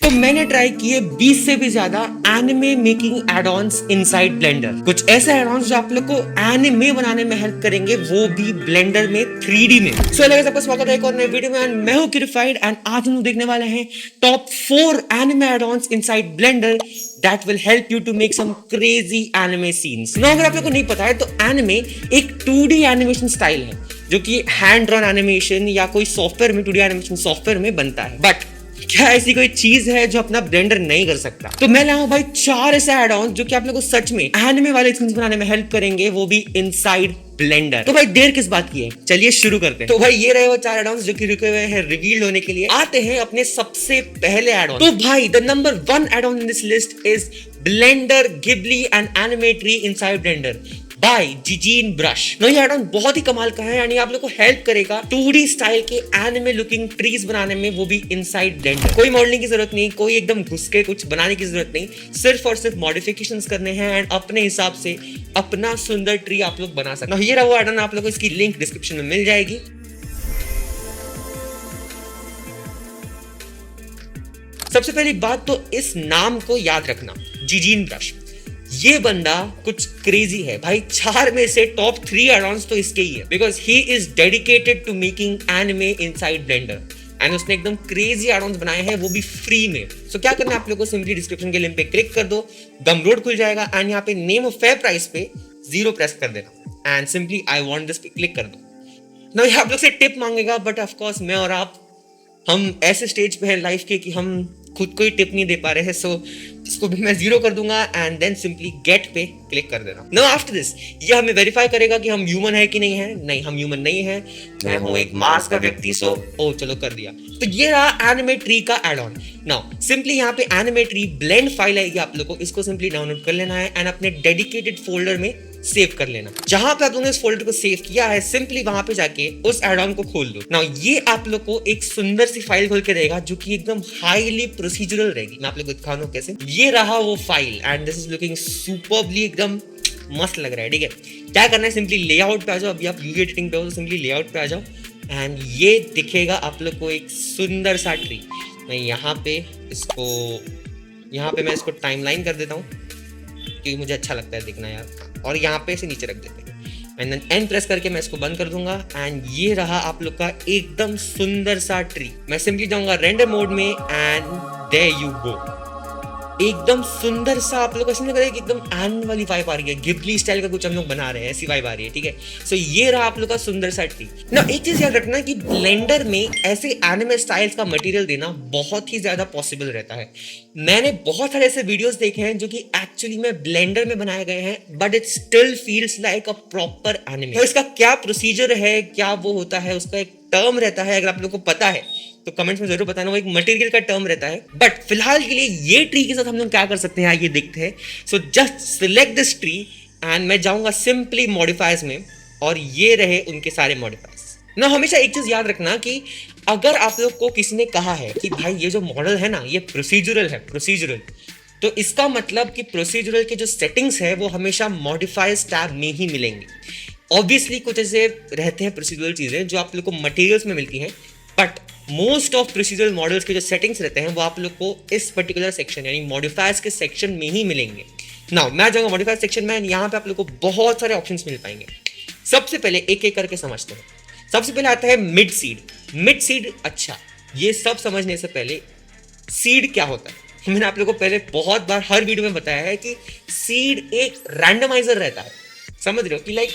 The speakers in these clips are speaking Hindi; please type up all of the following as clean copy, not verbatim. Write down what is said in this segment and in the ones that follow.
तो मैंने ट्राई किए 20 से भी ज्यादा anime making add-ons inside blender. कुछ ऐसे एड-ऑन्स जो आप लोग को एनिमे बनाने में हेल्प करेंगे, वो भी ब्लेंडर में 3D में। सो गाइस, आपका स्वागत है एक और नए वीडियो में। मैं हूं क्यूरिफाइड एंड आज हम देखने वाले हैं top 4 anime add-ons inside blender that will help you to make some crazy anime scenes. Now, अगर आप लोगों को नहीं पता है तो एनिमे एक 2D एनिमेशन स्टाइल है जो कि हैंड ड्रॉन एनिमेशन या कोई सॉफ्टवेयर में 2D एनिमेशन सॉफ्टवेयर में बनता है। बट क्या ऐसी कोई चीज है जो अपना ब्लेंडर नहीं कर सकता? तो मैं लाया हूं भाई 4 ऐसे एड ऑन जो कि आप लोगों को सच में एनिमे वाले सीन्स बनाने में हेल्प करेंगे, वो भी इनसाइड ब्लेंडर। तो भाई देर किस बात की है, चलिए शुरू करते हैं। तो भाई ये रहे वो 4 एड ऑन्स जो कि रुके हुए हैं रिवील होने के लिए। आते हैं अपने सबसे पहले एड ऑन। तो भाई the number 1 add on in this list is Blender Ghibli and anime tree inside Blender by जिजीन ब्रश। ये एड ऑन बहुत ही कमाल का है, यानी आप लोग को हेल्प करेगा 2D स्टाइल के एनिमे लुकिंग ट्रीज बनाने में, वो भी इनसाइड ब्लेंडर। कोई मॉडलिंग की जरूरत नहीं, कोई एकदम घुस के कुछ बनाने की जरूरत नहीं, सिर्फ और सिर्फ मॉडिफिकेशंस करने हैं एंड अपने हिसाब से अपना सुंदर ट्री आप लोग बना सकते हैं। ये रहा वो एड ऑन, आप लोग को इसकी लिंक डिस्क्रिप्शन में मिल जाएगी। सबसे पहली बात तो इस नाम को याद रखना, जिजीन ब्रश। ये बंदा कुछ क्रेजी है भाई। 4 में से टॉप 3 एड-ऑन्स तो इसके ही है, because he is dedicated to making anime inside Blender and उसने एकदम क्रेजी एड-ऑन्स बनाए हैं, वो भी फ्री में। सो क्या करना है आप लोगों को, सिंपली डिस्क्रिप्शन के लिंक पे क्लिक कर दो, गमरोड खुल जाएगा एंड यहाँ पे नेम ऑफ फेयर प्राइस पे 0 प्रेस कर देना and simply I want this पे क्लिक कर दो। ना ये आप लोग से टिप मांगेगा, बट ऑफ कोर्स मैं और आप हम ऐसे स्टेज पे हैं लाइफ के कि हम खुद को ही टिप नहीं दे पा रहे हैं। सो इसको भी मैं 0 कर दूंगा एंड देन सिंपली गेट पे क्लिक कर देना। नाउ आफ्टर दिस ये हमें वेरीफाई करेगा कि हम ह्यूमन है कि नहीं है। नहीं, हम ह्यूमन नहीं है, मैं हूं एक मार्स का व्यक्ति। सो ओ चलो कर दिया। तो ये रहा एनिमे ट्री का एड ऑन। नाउ सिंपली यहाँ पे एनिमे ट्री ब्लेंड फाइल आएगी, आप लोगों को इसको सिंपली डाउनलोड कर लेना है एंड अपने डेडिकेटेड फोल्डर में सेव कर लेना। जहां पे आप लोगों ने इस फोल्डर को सेव किया है, सिंपली वहां पे जाके उस एड ऑन को खोल दो। नाउ ये आप लोग को एक सुंदर सी फाइल खोल के देगा जो कि एकदम हाईली प्रोसीजरल रहेगी। मैं आप लोग को दिखा दूं कैसे। ये रहा वो file and this is looking superbly, एकदम मस्त लग रहा है। ठीक है, क्या करना है, सिंपली लेआउट पे आ जाओ। अभी आप यूवी एडिटिंग पे हो तो सिंपली लेआउट पे आ जाओ एंड ये दिखेगा आप लोग को एक सुंदर सा ट्री। मैं यहाँ पे मैं इसको टाइमलाइन कर देता हूँ क्योंकि मुझे अच्छा लगता है देखना यार, और यहाँ पे इसे नीचे रख देते हैं एंड देन एन प्रेस करके मैं इसको बंद कर दूंगा एंड ये रहा आप लोग का एकदम सुंदर सा ट्री। मैं सिंपली जाऊंगा रेंडर मोड में एंड देयर यू गो। एकदम सुंदर सा आप लोग ऐसा लग रहा है कि एकदम एनिमे वाली वाइब आ रही है, गिबली स्टाइल का कुछ हम लोग बना रहे हैं, ऐसी वाइब आ रही है। ठीक है, सो ये रहा आप लोग का सुंदर सा ट्री। ना एक चीज याद रखना कि ब्लेंडर में ऐसे एनिमे स्टाइल्स का मटेरियल देना बहुत ही ज्यादा पॉसिबल रहता है। मैंने बहुत सारे ऐसे वीडियोस देखे हैं जो कि एक्चुअली में ब्लेंडर में बनाए गए हैं, but it still feels like a proper anime. तो इसका क्या प्रोसीजर है, क्या वो होता है, उसका एक टर्म रहता है, अगर आप लोग को पता है तो कमेंट्स में जरूर बताना। वो एक मटेरियल का टर्म रहता है। बट फिलहाल के लिए ये ट्री के साथ हम लोग क्या कर सकते हैं आइए देखते हैं। So just select this tree and मैं जाऊंगा सिंपली मॉडिफायर्स में और ये रहे उनके सारे मॉडिफायर्स। ना हमेशा एक चीज याद रखना कि अगर आप लोग को किसी ने कहा है कि भाई ये जो मॉडल है ना ये प्रोसीजरल है, तो इसका मतलब कि प्रोसीजरल के जो सेटिंग्स है वो हमेशा मॉडिफायर्स टैब में ही मिलेंगे। ऑब्वियसली कुछ ऐसे रहते हैं प्रोसीजरल चीजें जो आप लोग को मटेरियल्स में मिलती हैं, but most of procedural models के जो सेटिंग्स रहते हैं वो आप लोग को इस पर्टिकुलर सेक्शन यानी मॉडिफायर्स के सेक्शन में ही मिलेंगे। नाउ मैं जाऊंगा मॉडिफायर सेक्शन में, यहाँ पे आप लोग को बहुत सारे ऑप्शंस मिल पाएंगे। सबसे पहले एक एक करके समझते हैं। सबसे पहले आता है मिड सीड। अच्छा, ये सब समझने से पहले सीड क्या होता है, मैंने आप लोग को पहले बहुत बार हर वीडियो में बताया है कि सीड एक रैंडमाइजर रहता है। समझ रहे हो कि लाइक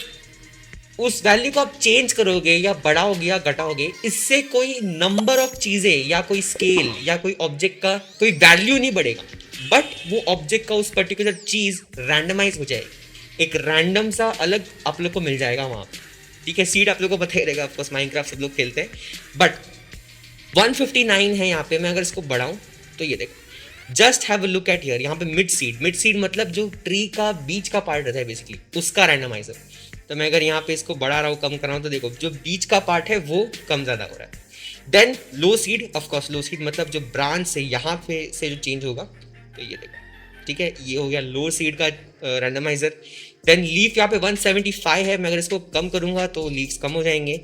उस वैल्यू को आप चेंज करोगे या बढ़ाओगे या घटाओगे, इससे कोई नंबर ऑफ चीजें या कोई स्केल या कोई ऑब्जेक्ट का कोई वैल्यू नहीं बढ़ेगा, बट वो ऑब्जेक्ट का उस पर्टिकुलर चीज रैंडमाइज हो जाएगी, एक रैंडम सा अलग आप लोग को मिल जाएगा वहां। ठीक है, सीड आप लोग को पता ही रहेगा, ऑफकोर्स माइनक्राफ्ट सब लोग खेलते हैं। बट 159 है यहाँ पे। मैं अगर इसको बढ़ाऊं तो ये देखो, just have a look at here. यहाँ पे मिड सीड मतलब जो ट्री का बीच का पार्ट रहता है बेसिकली उसका रैंडमाइजर। तो मैं अगर यहाँ पे इसको बढ़ा रहा हूँ, कम कर रहा हूँ, तो देखो जो बीच का पार्ट है वो कम ज्यादा हो रहा है। देन लो सीड, ऑफकोर्स लो सीड मतलब जो ब्रांच से यहाँ पे से जो चेंज होगा, तो ये देखो। ठीक है, ये हो गया लो सीड का रैंडमाइजर। देन लीफ यहाँ पे 175 है। मैं अगर इसको कम करूँगा तो लीव्स कम हो जाएंगे,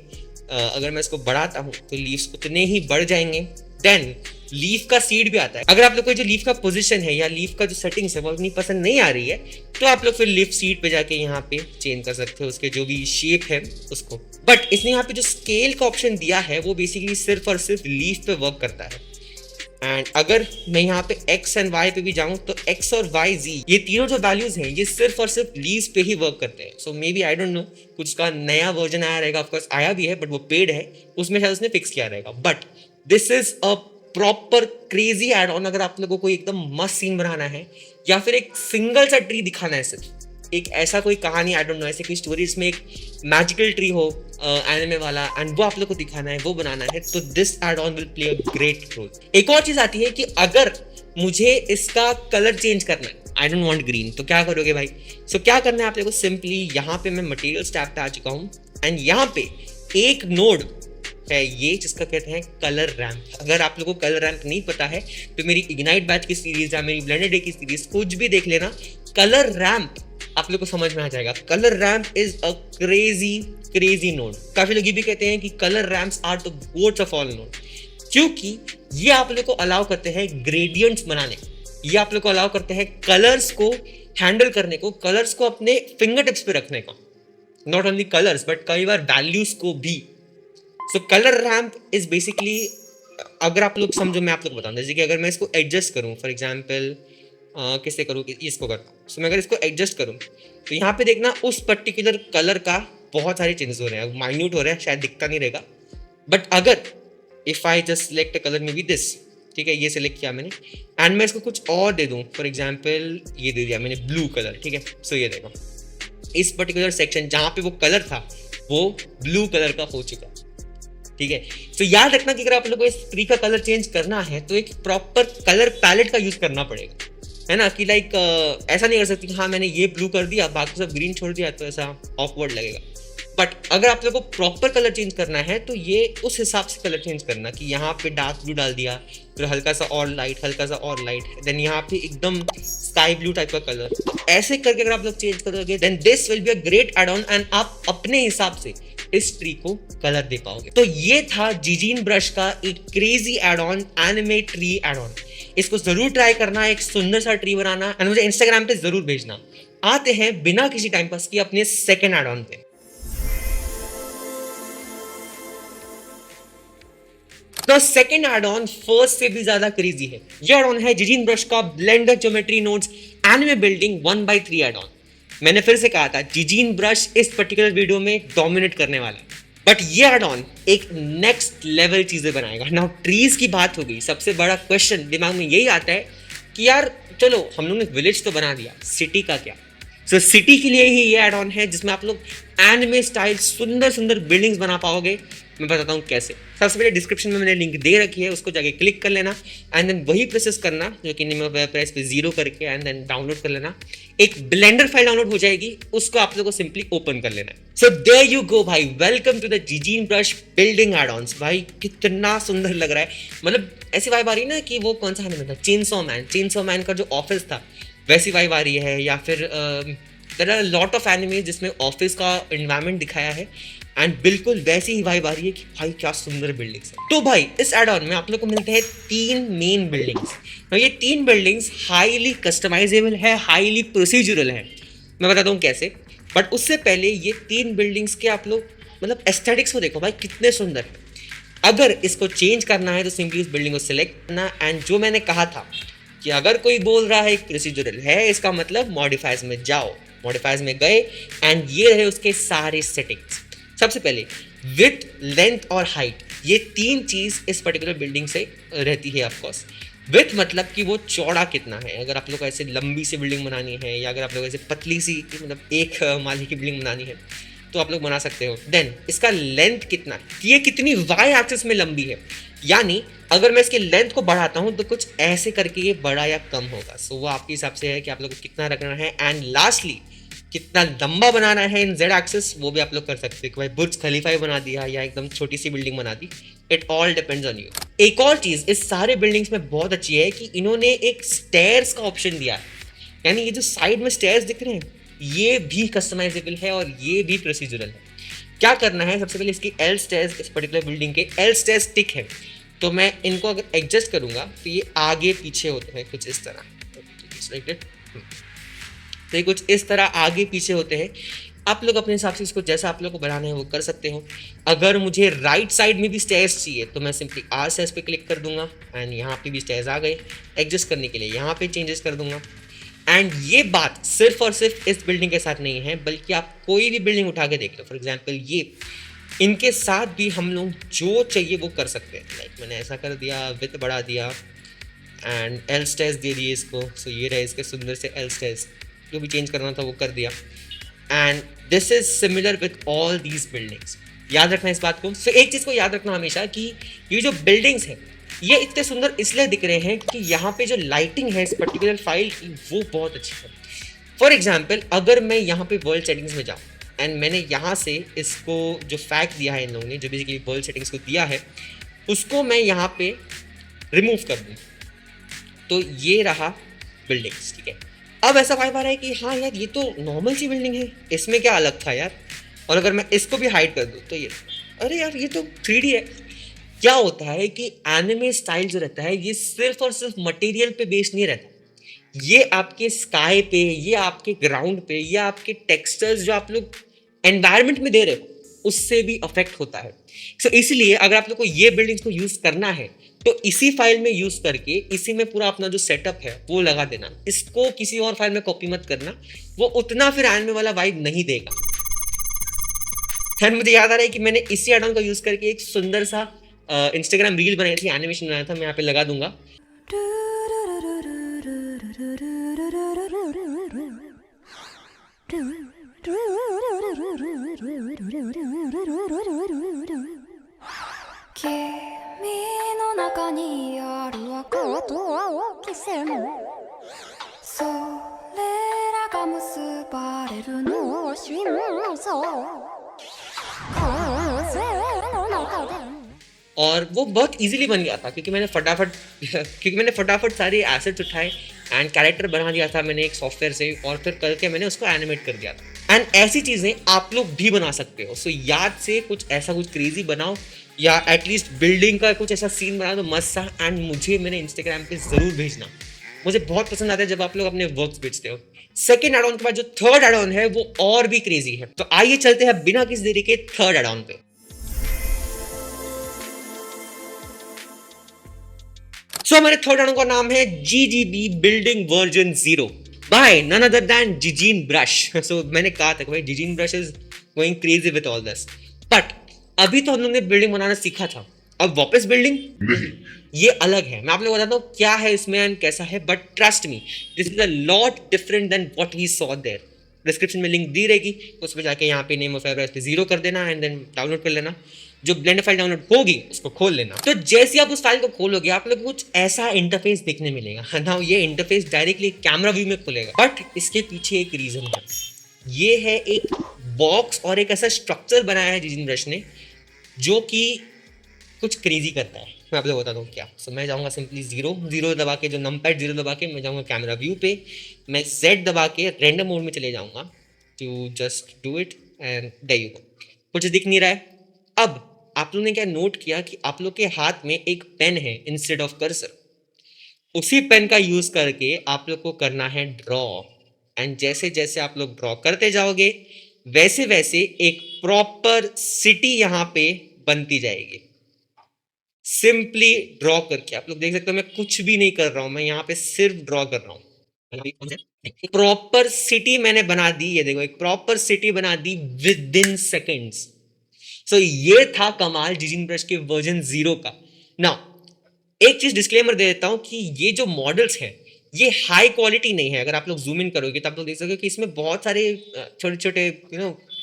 अगर मैं इसको बढ़ाता हूँ तो लीव्स उतने ही बढ़ जाएंगे। देन लीफ का सीड भी आता है। अगर आप लोग को जो लीफ का पोजीशन है या लीफ का जो सेटिंग्स है वो इतनी पसंद नहीं आ रही है तो आप लोग फिर लीफ सीड पे जाके यहाँ पे चेंज कर सकते हो उसके जो भी शेप है उसको। बट इसने यहाँ पे जो स्केल का ऑप्शन दिया है वो बेसिकली सिर्फ और सिर्फ लीफ पे वर्क करता है। एंड अगर मैं यहाँ पे x एंड y पे भी जाऊँ तो x और y z ये तीनों जो वैल्यूज हैं ये सिर्फ और सिर्फ लीव्स पे ही वर्क करते हैं। So maybe I don't know कुछ का नया वर्जन आया रहेगा, ऑफकोर्स आया भी है बट वो पेड है, उसमें शायद उसने फिक्स किया रहेगा। But this is a proper crazy add on. अगर आप लोगों को एकदम मस्त सीन बनाना है या फिर एक सिंगल सा ट्री दिखाना है, सिर्फ एक ऐसा कोई कहानी, आई डोंट नो, ऐसे कोई स्टोरी जिसमें एक मैजिकल ट्री हो एनिमे वाला एंड वो आप लोग को दिखाना है, वो बनाना है, तो this add on will play a great role. एक और चीज आती है कि अगर मुझे इसका कलर चेंज करना है, आई डोंट वांट ग्रीन, तो क्या करोगे भाई? सो क्या करना है आप लोगों को, सिंपली यहाँ पे मैं मटेरियल्स टैब पे आ चुका हूँ एंड यहाँ पे एक नोड है ये जिसका कहते हैं कलर रैंप। अगर आप लोगों को कलर रैंप नहीं पता है तो मेरी इग्नाइट बैच की सीरीज या मेरी ब्लेंडेड डे की सीरीज कुछ भी देख लेना, कलर रैंप आप लोग को समझ में आ जाएगा। Colour ramp is a crazy node. काफी लोग ये भी कहते हैं कि colour ramps are the GOATs of all node, क्योंकि ये आप लोग को अलाउ करते हैं ग्रेडियंट्स बनाने, ये आप लोग को अलाउ करते हैं कलर्स को हैंडल करने को, कलर्स को अपने फिंगर टिप्स पे रखने को, नॉट ओनली कलर्स बट कई बार वैल्यूज को भी। सो कलर रैंप इज बेसिकली, अगर आप लोग समझो, मैं आप लोग बताऊं, जैसे कि अगर मैं इसको एडजस्ट करूं, फॉर एग्जांपल किससे करूं, इसको करता हूं। सो मैं अगर इसको एडजस्ट करूं तो यहाँ पे देखना उस पर्टिकुलर कलर का बहुत सारे चेंजेस हो रहे हैं, माइन्यूट हो रहे हैं, शायद दिखता नहीं रहेगा। बट अगर if I just select a colour may be this, ठीक है, ये सिलेक्ट किया मैंने एंड मैं इसको कुछ और दे दूं, फॉर एग्जाम्पल ये दे दिया मैंने ब्लू कलर, ठीक है। सो ये देखो इस पर्टिकुलर सेक्शन जहाँ पे वो कलर था वो ब्लू कलर का हो चुका, ठीक है। तो याद रखना कि अगर आप लोगों को इस ट्री का कलर चेंज करना है तो एक प्रॉपर कलर पैलेट का यूज करना पड़ेगा, है ना, कि लाइक ऐसा नहीं कर सकती हाँ मैंने ये ब्लू कर दिया बाकी सब ग्रीन छोड़ दिया, तो ऐसा ऑकवर्ड लगेगा। बट अगर आप लोगों को प्रॉपर कलर चेंज करना है तो ये उस हिसाब से कलर चेंज करना कि यहाँ पे डार्क ब्लू डाल दिया, फिर हल्का सा और लाइट, हल्का सा और लाइट, देन यहाँ पे एकदम स्काई ब्लू टाइप का कलर। तो ऐसे करके अगर आप लोग चेंज करोगे then this will be a great add on and आप अपने हिसाब से इस ट्री को कलर दे पाओगे। तो ये था जिजीन ब्रश का एक crazy add on, anime tree add on. इसको जरूर ट्राई करना, एक सुंदर सा ट्री बनाना एंड मुझे इंस्टाग्राम पे जरूर भेजना। आते हैं बिना किसी टाइम पास के अपने सेकंड एड ऑन पे। तो सेकंड एड ऑन फर्स्ट से भी ज्यादा क्रेजी है। ये एड ऑन है जिजीन ब्रश का Blender geometry nodes anime building 1/3 add on. मैंने फिर से कहा था जिजीन ब्रश इस पर्टिकुलर वीडियो में डोमिनेट करने वाला है, बट ये एड ऑन एक नेक्स्ट लेवल चीजें बनाएगा। नाउ ट्रीज की बात हो गई, सबसे बड़ा क्वेश्चन दिमाग में यही आता है कि यार चलो हम लोग ने विलेज तो बना दिया, सिटी का क्या? सो सिटी के लिए ही ये एड ऑन है जिसमें आप लोग एनिमे स्टाइल सुंदर सुंदर बिल्डिंग्स बना पाओगे। मैं बताता हूँ कैसे। सबसे पहले डिस्क्रिप्शन में मैंने लिंक दे रखी है, उसको जाके क्लिक कर लेना एंड देन वही प्रोसेस करना जो कि वेब प्रेस पे 0 करके एंड देन डाउनलोड कर लेना। एक ब्लेंडर फाइल डाउनलोड हो जाएगी, उसको आप लोगों को सिंपली ओपन कर लेना है। सो देयर यू गो भाई, वेलकम टू द जिजीन ब्रश बिल्डिंग एड ऑन्स। भाई कितना सुंदर लग रहा है, मतलब ऐसी वाइब आ रही है ना कि वो कौन सा एनिमे था, चेनसॉ मैन का जो ऑफिस था वैसी वाइब आ रही है, या फिर there are lot of anime जिसमें ऑफिस का एनवायरनमेंट दिखाया है एंड बिल्कुल वैसी ही वाइब आ रही है कि भाई क्या सुंदर बिल्डिंग्स है। तो भाई इस एड ऑन में आप लोग को मिलते हैं 3 मेन बिल्डिंग्स। ये 3 बिल्डिंग्स हाईली कस्टमाइजेबल है, हाईली प्रोसीजरल है। मैं बताता हूँ कैसे, बट उससे पहले ये 3 बिल्डिंग्स के आप लोग मतलब एस्थेटिक्स को देखो भाई कितने सुंदर है। अगर इसको चेंज करना है तो सिंपली इस बिल्डिंग को सिलेक्ट करना एंड जो मैंने कहा था कि अगर कोई बोल रहा है प्रोसीजरल है, इसका मतलब मॉडिफायर्स में जाओ। मॉडिफायर्स में गए एंड ये रहे उसके सारे सेटिंग्स। सबसे पहले विड्थ, लेंथ और हाइट, ये 3 चीज इस पर्टिकुलर बिल्डिंग से रहती है ऑफकोर्स। विड्थ मतलब कि वो चौड़ा कितना है, अगर आप लोग को ऐसे लंबी सी बिल्डिंग बनानी है या अगर आप लोग ऐसे पतली सी मतलब एक माले की बिल्डिंग बनानी है तो आप लोग बना सकते हो। देन इसका लेंथ कितना है, ये कितनी वाई एक्सिस में लंबी है, यानी अगर मैं इसके लेंथ को बढ़ाता हूँ तो कुछ ऐसे करके ये बड़ा या कम होगा। सो वो आपके हिसाब से है कि आप लोग को कितना रखना है। एंड लास्टली कितना लंबा बनाना है इन जेड एक्सिस, वो भी आप लोग कर सकते हैं कि भाई बुर्ज खलीफा ही बना दिया या एकदम छोटी सी बिल्डिंग बना दी। It all depends on you. एक और चीज इस सारे बिल्डिंग्स में बहुत अच्छी है कि इन्होंने एक स्टेयर्स का ऑप्शन दिया है, यानी ये जो साइड में स्टेयर्स दिख रहे हैं ये भी कस्टमाइजेबल है और ये भी प्रोसीजरल है। क्या करना है, सबसे पहले इसकी एल स्टेयर्स, इस पर्टिकुलर बिल्डिंग के एल स्टेयर्स टिक है तो मैं इनको अगर एडजस्ट करूंगा तो ये आगे पीछे होते हैं कुछ इस तरह, तो ये कुछ इस तरह आगे पीछे होते हैं। आप लोग अपने हिसाब से इसको जैसा आप लोग को बनाना है वो कर सकते हो। अगर मुझे राइट साइड में भी स्टेयर्स चाहिए तो मैं सिंपली आर स्टेयर्स पे क्लिक कर दूंगा एंड यहाँ पे भी स्टेयर्स आ गए। एडजस्ट करने के लिए यहाँ पे चेंजेस कर दूंगा। एंड ये बात सिर्फ और सिर्फ इस बिल्डिंग के साथ नहीं है, बल्कि आप कोई भी बिल्डिंग उठा के देख लो, फॉर एग्जाम्पल ये, इनके साथ भी हम लोग जो चाहिए वो कर सकते हैं। लाइक मैंने ऐसा कर दिया, विथ बढ़ा दिया एंड एल स्टेयर्स दे दिए इसको। सो ये रहे इसके सुंदर से एल स्टेयर्स, जो भी चेंज करना था वो कर दिया। And this is similar with all these buildings. याद रखना इस बात को। सो एक चीज़ को याद रखना हमेशा कि ये जो बिल्डिंग्स हैं ये इतने सुंदर इसलिए दिख रहे हैं कि यहाँ पे जो लाइटिंग है इस पर्टिकुलर फाइल की वो बहुत अच्छी है। फॉर एग्जाम्पल अगर मैं यहाँ पे वर्ल्ड सेटिंग्स में जाऊँ एंड मैंने यहाँ से इसको जो फैक्ट दिया है इन लोगों ने, जो बेसिकली वर्ल्ड सेटिंग्स को दिया है, उसको मैं यहाँ पे रिमूव कर दूँ तो ये रहा बिल्डिंग्स। ठीक है, अब ऐसा वाइब आ रहा है कि हाँ यार ये तो नॉर्मल सी बिल्डिंग है, इसमें क्या अलग था यार। और अगर मैं इसको भी हाइड कर दूँ तो ये, अरे यार ये तो 3D है। क्या होता है कि एनिमे स्टाइल जो रहता है ये सिर्फ और सिर्फ मटेरियल पे बेस्ड नहीं रहता, ये आपके स्काई पे, ये आपके ग्राउंड पे, ये आपके टेक्सचर्स जो आप लोग एनवायरनमेंट में दे रहे हो उससे भी अफेक्ट होता है। सो इसलिए अगर आप लोग को ये बिल्डिंग्स को यूज करना है तो इसी फाइल में यूज करके इसी में पूरा अपना जो सेटअप है वो लगा देना। इसको किसी और फाइल में कॉपी मत करना, वो उतना फिर एनिमे वाला वाइब नहीं देगा। फिर मुझे याद आ रहा है कि मैंने इसी एड ऑन का यूज करके एक सुंदर सा इंस्टाग्राम रील बनाई थी, एनिमेशन बनाया था, मैं यहाँ पे लगा दूंगा। और वो बहुत इजीली बन गया था क्योंकि मैंने फटाफट सारे एसेट्स उठाए एंड कैरेक्टर बना दिया था मैंने एक सॉफ्टवेयर से, और फिर करके मैंने उसको एनिमेट कर दिया था। एंड ऐसी चीज़ें आप लोग भी बना सकते हो। सो याद से कुछ ऐसा कुछ क्रेजी बनाओ, या एटलीस्ट बिल्डिंग का कुछ ऐसा सीन बना दो मस्त सा, एंड मुझे मेरे इंस्टाग्राम पे ज़रूर भेजना। मुझे बहुत पसंद आता है जब आप लोग अपने वर्क्स भेजते हो। सेकेंड एड ऑन के बाद जो थर्ड एड ऑन है वो और भी क्रेजी है। तो आइए चलते हैं बिना किसी देरी के थर्ड एड ऑन पे। सो हमारे थर्ड एड ऑन का नाम है GGB building version 0 by none other than जिजीन ब्रश। सो मैंने कहा था कि भाई जिजीन brush is going crazy with all this, but अभी तो हम लोग ने बिल्डिंग बनाना सीखा था, अब वापस बिल्डिंग ये अलग है। मैं आप लोगों को बताता हूँ क्या है इसमें एंड कैसा है, but trust me this is a lot different then what we saw there. Description में लिंक दी रहेगी, उस पर जाके यहाँ पे नेम ऑफ एवरेस्ट पे 0 कर देना एंड देन डाउनलोड कर लेना। जो ब्लेंडर फाइल डाउनलोड होगी उसको खोल लेना। तो जैसे आप उस फाइल को खोलोगे आप लोग कुछ ऐसा इंटरफेस देखने मिलेगा ना। ये इंटरफेस डायरेक्टली कैमरा व्यू में खुलेगा, बट इसके पीछे एक रीजन है। ये है एक बॉक्स और एक ऐसा स्ट्रक्चर बनाया है जिजिन ब्रश ने जो कि कुछ क्रेजी करता है। मैं आप लोग बताता हूँ क्या। सो मैं जाऊँगा सिंपली 0 दबा के, जो नंपैड 0 दबा के मैं जाऊँगा कैमरा व्यू पे, मैं Z दबा के रेंडम मोड में चले जाऊँगा to just do it and there you go. कुछ दिख नहीं रहा है। अब आप लोगों ने क्या नोट किया कि आप लोग के हाथ में एक पेन है इंस्टेड ऑफ कर्सर। उसी पेन का यूज करके आप लोग को करना है ड्रॉ, एंड जैसे जैसे आप लोग ड्रॉ करते जाओगे वैसे वैसे एक प्रॉपर सिटी यहाँ पे बनती जाएगी। सिंपली ड्रॉ करके आप लोग देख सकते हो मैं कुछ भी नहीं कर रहा हूं, मैं यहाँ पे सिर्फ ड्रॉ कर रहा हूं। प्रॉपर सिटी मैंने बना दी, ये देखो एक प्रॉपर सिटी बना दी विद इन सेकेंड्स। सो ये था कमाल जिजिन ब्रश के वर्जन 0 का। नाउ एक चीज डिस्क्लेमर दे देता हूं कि ये जो मॉडल्स हैं ये हाई क्वालिटी नहीं है। अगर आप लोग जूम इन करोगे तो आप लोग देख सकते हो कि इसमें बहुत सारे छोटे छोटे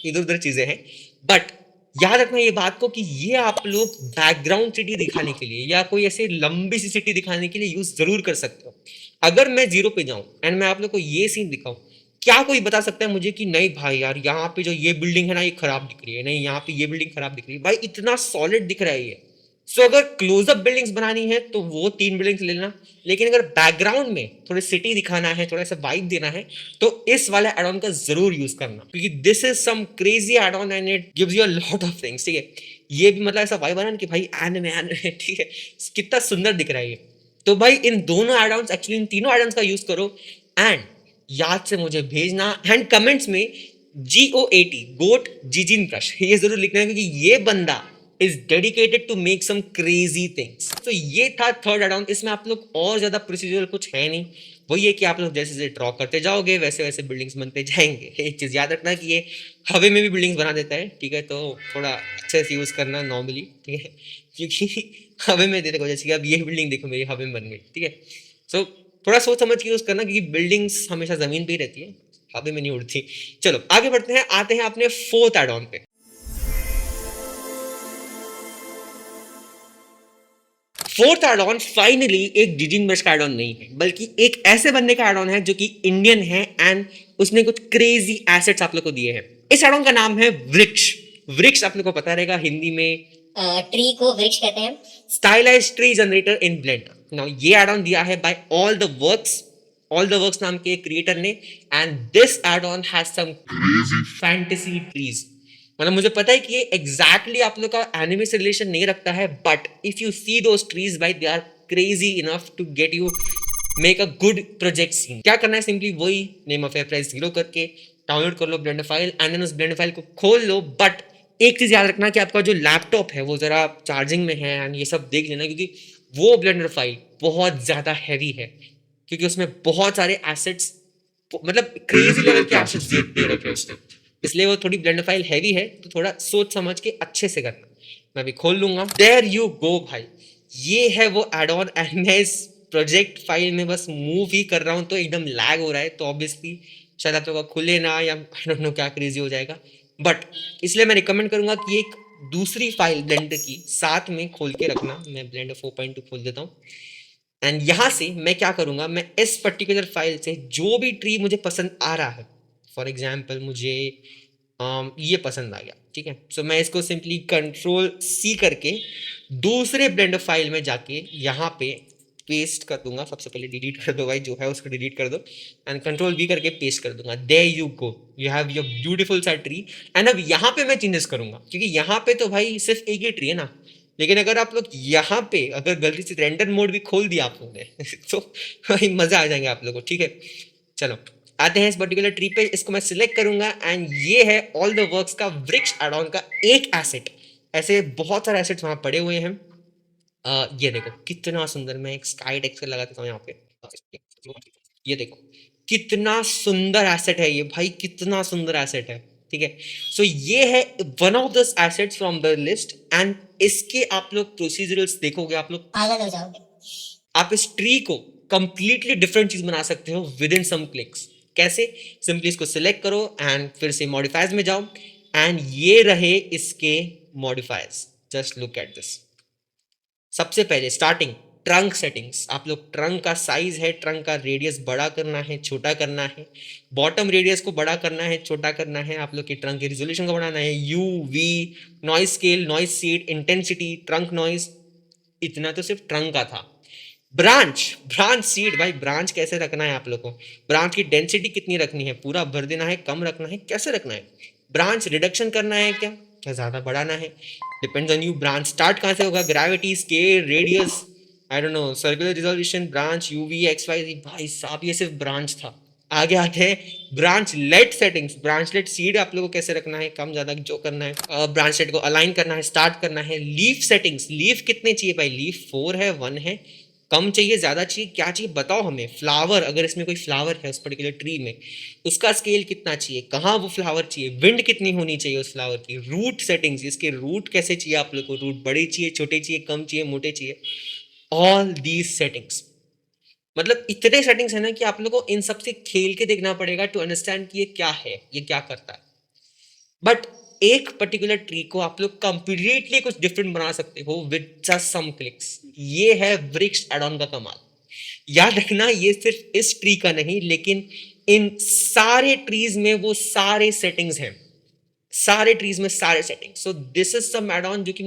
इधर उधर चीजें हैं, बट याद रखना ये बात को कि ये आप लोग बैकग्राउंड सिटी दिखाने के लिए या कोई ऐसे लंबी सी सिटी दिखाने के लिए यूज जरूर कर सकते हो। अगर मैं 0 पे जाऊं एंड मैं आप लोग को ये सीन दिखाऊं, क्या कोई बता सकता है मुझे कि नहीं भाई यार यहाँ पे जो ये बिल्डिंग है ना ये खराब दिख रही है, नहीं यहाँ पे ये बिल्डिंग खराब दिख रही है, भाई इतना सॉलिड दिख रहा है ये। सो अगर क्लोजअप बिल्डिंग्स बनानी है तो वो 3 बिल्डिंग्स लेना, लेकिन अगर बैकग्राउंड में थोड़ी सिटी दिखाना है, थोड़ा सा वाइब देना है, तो इस वाला एड ऑन का जरूर यूज करना, क्योंकि this is some crazy add on and it gives you a lot of things. ठीक है, ये भी मतलब ऐसा वाइब बना ना कि भाई एनिमे एनिमे, ठीक है, कितना सुंदर दिख रहा है ये। तो भाई इन दोनों एड ऑन्स, एक्चुअली इन तीनों एड ऑन्स का यूज करो एंड याद से मुझे भेजना एंड कमेंट्स में GOAT गोट जिजिन क्रश ये जरूर लिखना है, क्योंकि ये बंदा is dedicated to make some crazy things. तो ये था थर्ड एड ऑन। इसमें आप लोग और ज्यादा प्रोसीजरल कुछ है नहीं, वही है कि आप लोग जैसे जैसे ड्रॉ करते जाओगे वैसे वैसे बिल्डिंग्स बनते जाएंगे। एक चीज याद रखना कि ये हवे में भी बिल्डिंग्स बना देता है, ठीक है, तो थोड़ा अच्छे से यूज करना नॉर्मली, ठीक है, क्योंकि हवे में देखो जैसे कि अब ये बिल्डिंग देखो मेरी हवे में बन गई, ठीक है। सो थोड़ा सोच समझ के यूज करना, क्योंकि बिल्डिंग्स हमेशा जमीन पे ही रहती है, हवा में नहीं उड़ती। चलो आगे बढ़ते हैं, आते हैं अपने फोर्थ एड ऑन पे। फोर्थ एड ऑन फाइनली एक जिजिन ब्रश का एड ऑन नहीं है, बल्कि एक ऐसे बंदे का एड ऑन है जो कि इंडियन है एंड उसने कुछ क्रेजी एसेट्स आप लोग को दिए हैं। इस एड ऑन का नाम है वृक्ष। वृक्ष आप लोग को पता रहेगा, हिंदी में ट्री को वृक्ष कहते हैं। Stylised tree generator in Blender. Now ये एड ऑन दिया है बाय ऑल द वर्क्स नाम के क्रिएटर ने, and this add on has some crazy fantasy trees. मतलब मुझे पता है कि ये एग्जैक्टली आप लोग का एनिमे से रिलेशन नहीं रखता है, but if you see those trees by they are crazy enough to get you make a good project scene. क्या करना है, सिंपली वही नेम ऑफ प्राइस 0 करके डाउनलोड कर लो ब्लेंडर फाइल एंड देन उस ब्लेंडर फाइल को खोल लो। बट एक चीज याद रखना कि आपका जो लैपटॉप है वो जरा चार्जिंग में है एंड ये सब देख लेना, क्योंकि वो ब्लेंडर फाइल बहुत ज्यादा हैवी है, क्योंकि उसमें बहुत सारे एसेट्स, मतलब क्रेजी लेवल के एसेट्स दे रखे उसने, इसलिए वो थोड़ी ब्लेंडर फाइल हैवी है, तो थोड़ा सोच समझ के अच्छे से करना। मैं भी खोल लूंगा। देयर यू गो भाई, ये है वो एड ऑन एंड मैं इस प्रोजेक्ट फाइल में बस मूव ही कर रहा हूँ तो एकदम लैग हो रहा है, तो ऑब्वियसली शायद आप लोगों का खुले ना, या आई डोंट नो क्या क्रेजी हो जाएगा, बट इसलिए मैं रिकमेंड करूंगा कि एक दूसरी फाइल ब्लेंडर की साथ में खोल के रखना। मैं ब्लेंडर 4.2 खोल देता हूँ एंड यहां से मैं क्या करूंगा, मैं इस पर्टिकुलर फाइल से जो भी ट्री मुझे पसंद आ रहा है, फॉर एग्जाम्पल मुझे ये पसंद आ गया, ठीक है, सो मैं इसको सिंपली Ctrl+C करके दूसरे ब्लेंडर फाइल में जाके यहाँ पे पेस्ट कर दूंगा। सबसे पहले डिलीट कर दो भाई, जो है उसको डिलीट कर दो एंड Ctrl+V करके पेस्ट कर दूंगा। There you go, you have your beautiful सा ट्री। एंड अब यहाँ पे मैं चेंजेस करूंगा, क्योंकि यहाँ पे तो भाई सिर्फ एक ही ट्री है ना, लेकिन अगर आप लोग यहाँ पे अगर गलती से रेंडर मोड भी खोल दिया आप लोगों ने तो भाई मजा आ जाएंगे आप लोगों को, ठीक है। चलो आते हैं इस पर्टिकुलर ट्री पे, इसको मैं सिलेक्ट करूंगा एंड ये है ऑल द वर्क्स का वृक्ष एड ऑन का एक एसेट। ऐसे बहुत सारे एसेट्स वहां पड़े हुए हैं। ये देखो कितना सुंदर, मैं एक स्काई टेक्सचर लगा देता हूँ यहाँ पे, ये देखो कितना सुंदर एसेट है ये भाई, कितना सुंदर एसेट है, ठीक है। सो ये है one of the assets from the list and इसके आप लोग प्रोसीजरल्स देखोगे, आप लोग पागल हो जाओगे। आप इस ट्री को कंप्लीटली डिफरेंट चीज बना सकते हो विद इन सम क्लिक्स। कैसे, सिंपली इसको सिलेक्ट करो एंड फिर से मॉडिफायर्स में जाओ एंड ये रहे इसके modifiers. Just look at this. सबसे पहले स्टार्टिंग ट्रंक सेटिंग्स, आप लोग ट्रंक का साइज है, ट्रंक का रेडियस बड़ा करना है छोटा करना है, बॉटम रेडियस को बड़ा करना है छोटा करना है, आप लोग के ट्रंक के रिजोल्यूशन को बढ़ाना है, UV, noise scale, noise seed, intensity, trunk noise, इतना तो सिर्फ ट्रंक का था। ब्रांच सीड भाई, ब्रांच कैसे रखना है आप लोग को, ब्रांच की डेंसिटी कितनी रखनी है, पूरा भर देना है, कम रखना है, कैसे रखना है, ब्रांच रिडक्शन करना है क्या क्या ज्यादा बढ़ाना है, depends on you. Branch start कहां से होगा, gravity, scale, radius, I don't no, circular resolution, branch, UV, XYZ। भाई साहब ये सिर्फ ब्रांच था। आगे आते हैं ब्रांचलेट सेटिंग्स। ब्रांचलेट सीड आप लोगों को कैसे रखना है, कम ज्यादा जो करना है, ब्रांचलेट को अलाइन करना है, स्टार्ट करना है। लीफ सेटिंग्स, लीफ कितने चाहिए भाई, लीफ 4 है, 1 है, कम चाहिए ज्यादा चाहिए, क्या चाहिए बताओ हमें। फ्लावर, अगर इसमें कोई फ्लावर है उस पर्टिकुलर ट्री में, उसका स्केल कितना चाहिए, कहाँ वो फ्लावर चाहिए, विंड कितनी होनी चाहिए उस फ्लावर की। रूट सेटिंग्स, इसके रूट कैसे चाहिए आप लोग को, रूट बड़े चाहिए, छोटे चाहिए, कम चाहिए, मोटे चाहिए। ऑल दीज सेटिंग्स, मतलब इतने सेटिंग्स है ना कि आप लोग को इन सबसे खेल के देखना पड़ेगा टू अंडरस्टैंड कि ये क्या है, ये क्या करता है। बट एक पर्टिकुलर ट्री को आप लोग कंप्लीटली कुछ डिफरेंट बना सकते हो विद जस्ट सम क्लिक्स। ये है वृक्ष एड ऑन का कमाल। याद रखना ये सिर्फ इस ट्री का नहीं, लेकिन इन सारे ट्रीज में वो सारे सेटिंग्स हैं, सारे ट्रीज में सारे setting. So this is some add on जो कि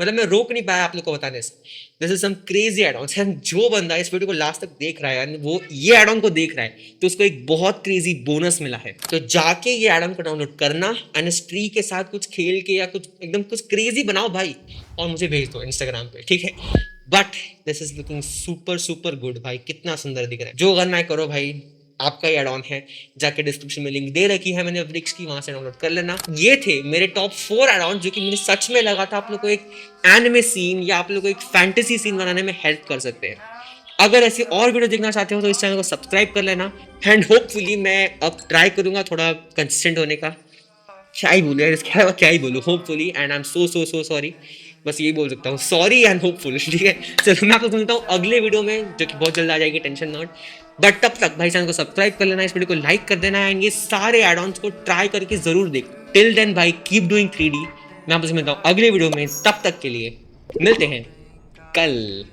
मतलब मैं रोक नहीं पाया आप लोग को बताने से। This is some crazy add on and जो बंदा इस वीडियो को लास्ट तक देख रहा है वो ये एड ऑन को देख रहा है तो उसको एक बहुत क्रेजी बोनस मिला है। तो जाके ये एड ऑन को डाउनलोड करना एंड इस ट्री के साथ कुछ खेल के या कुछ एकदम कुछ क्रेजी बनाओ भाई और मुझे भेज दो इंस्टाग्राम पे, ठीक है। But this is looking super super good भाई, कितना सुंदर दिख रहा है। जो करना है करो भाई, आपका ही एड ऑन है, जाके डिस्क्रिप्शन में लिंक दे रखी है मैंने व्रिक्स की, वहां से डाउनलोड कर लेना। ये थे मेरे टॉप 4 एड ऑन जो कि मुझे सच में लगा था आप लोग को एक एनिमे सीन या आप लोग को एक फैंटेसी सीन बनाने में हेल्प कर सकते हैं। अगर ऐसी और वीडियो देखना चाहते हो तो इस चैनल को सब्सक्राइब कर लेना एंड होपफुली मैं अब ट्राई करूंगा थोड़ा कंसिस्टेंट होने का। क्या ही बोलूँ यार, इसके अलावा क्या ही बोलूँ। Hopefully and I am so sorry, बस यही बोल सकता हूँ, सॉरी एंड होपफुल, ठीक है। चलो मैं आपको सुनता हूँ अगले वीडियो में जो कि बहुत जल्द आ जाएगी, टेंशन नॉट। बट तब तक भाई चैनल को सब्सक्राइब कर लेना, इस वीडियो को लाइक कर देना एंड ये सारे एड ऑन्स को ट्राई करके जरूर देख। टिल देन भाई कीप डूइंग 3D। मैं आपसे मिलता हूँ अगले वीडियो में, तब तक के लिए मिलते हैं कल।